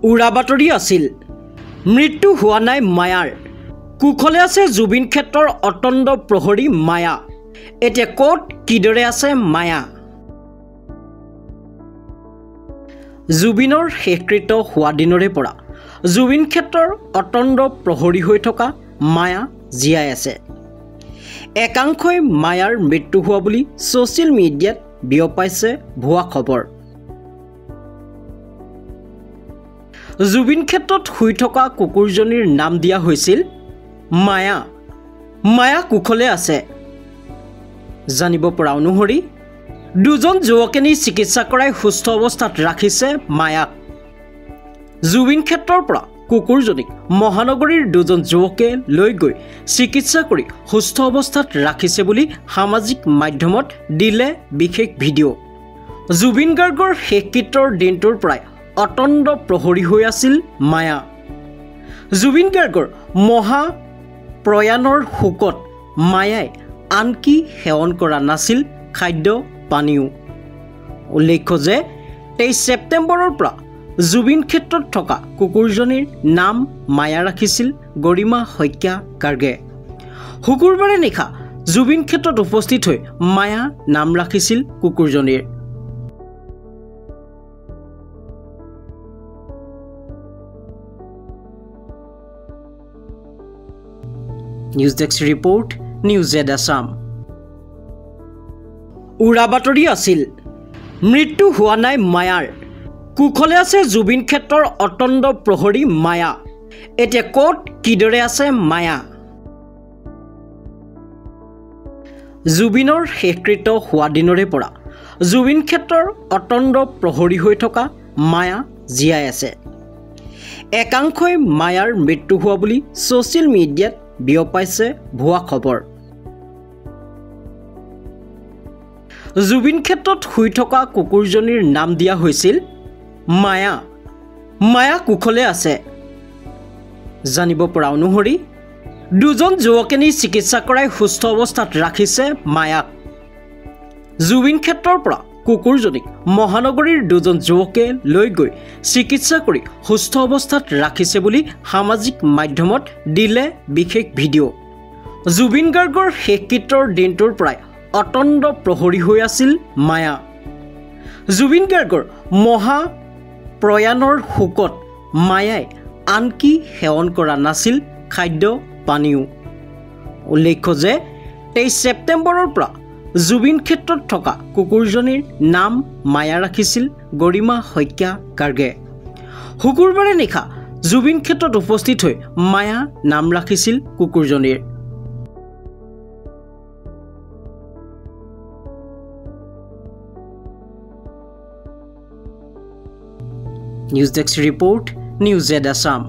উৰা বাতৰি আছিল মৃত্যু হোৱা নাই মায়াৰ কুখলে আছে জুবিন ক্ষেত্ৰৰ অতন্দ প্ৰহৰী মায়া এতিয়া ক'ত কিদৰে আছে মায়া জুবিনৰ শেষকৃত্য হোৱা দিনৰে পৰা জুবিন ক্ষেত্ৰৰ অতন্দ প্ৰহৰী হৈ থকা মায়া জীয়াই আছে একাংশই মায়াৰ মৃত্যু হোৱা বুলি ছ'চিয়েল মিডিয়াত বিয়পাইছে ভুৱা খবৰ জুবিন ক্ষেত্ৰত শুই থকা কুকুৰজনীৰ নাম দিয়া হৈছিল মায়া মায়া কুখলে আছে জানিব পৰা অনুসৰি দুজন যুৱকে নি চিকিৎসা কৰাই সুস্থ অৱস্থাত ৰাখিছে মায়াক জুবিন ক্ষেত্ৰৰ পৰা কুকুৰজনীক মহানগৰীৰ দুজন যুৱকে লৈ গৈ চিকিৎসা কৰি সুস্থ অৱস্থাত ৰাখিছে বুলি সামাজিক মাধ্যমত দিলে বিশেষ ভিডিঅ' জুবিন গাৰ্গৰ শেষকৃত্যৰ দিনটোৰ পৰাই অতন্দ প্ৰহৰী হৈ আছিল মায়া জুবিন গাৰ্গৰ মহা প্ৰয়াণৰ শোকত মায়াই আনকি সেৱন কৰা নাছিল খাদ্য পানীয় উল্লেখ্য যে 23 ছেপ্টেম্বৰৰ পৰা জুবিন ক্ষেত্ৰত থকা কুকুৰজনীৰ নাম মায়া ৰাখিছিল গৰিমা শইকীয়া গাৰ্গে শুকুৰবাৰে নিশা জুবিন ক্ষেত্ৰত উপস্থিত হৈ মায়া নাম ৰাখিছিল কুকুৰজনীৰ news desk report news Z Assam উৰা বাতৰি আছিল মৃত্যু হোৱা নাই মায়াৰ কুখলে আছে জুবিন ক্ষেত্ৰৰ অতন্দ প্ৰহৰী মায়া এতিয়া ক'ত কিদৰে আছে মায়া জুবিনৰ শেষকৃত্য হোৱা দিনৰে পৰা জুবিন ক্ষেত্ৰৰ অতন্দ প্ৰহৰী হৈ থকা মায়া জীয়াই আছে একাংশই মায়াৰ মৃত্যু হোৱা বুলি ছ'চিয়েল মিডিয়াত বিয়পাইছে ভুৱা খবৰ জুবিন ক্ষেত্ৰত শুই থকা কুকুৰজনীৰ নাম দিয়া হৈছিল মায়া মায়া কুখলে আছে জানিব পৰা অনুসৰি দুজন যুৱকে নি চিকিৎসা কৰাই সুস্থ অৱস্থাত ৰাখিছে মায়াক জুবিন ক্ষেত্ৰৰ পৰা কুকুৰজনীক মহানগৰীৰ দুজন যুৱকে লৈ গৈ চিকিৎসা কৰি সুস্থ অৱস্থাত ৰাখিছে বুলি সামাজিক মাধ্যমত দিলে বিশেষ ভিডিঅ' জুবিন গাৰ্গৰ শেষকৃত্যৰ দিনটোৰ পৰাই অতন্দ প্ৰহৰী হৈ আছিল মায়া জুবিন গাৰ্গৰ মহা প্ৰয়াণৰ শোকত মায়াই আনকি সেৱন কৰা নাছিল খাদ্য পানীয় উল্লেখ্য যে 23 ছেপ্টেম্বৰৰ পৰা জুবিন ক্ষেত্ৰত থকা কুকুৰজনীৰ নাম মায়া ৰাখিছিল গৰিমা শইকীয়া গাৰ্গে শুকুৰবাৰে নিশা জুবিন ক্ষেত্ৰত উপস্থিত হৈ মায়া নাম ৰাখিছিল কুকুৰজনীৰ news desk report news Z Assam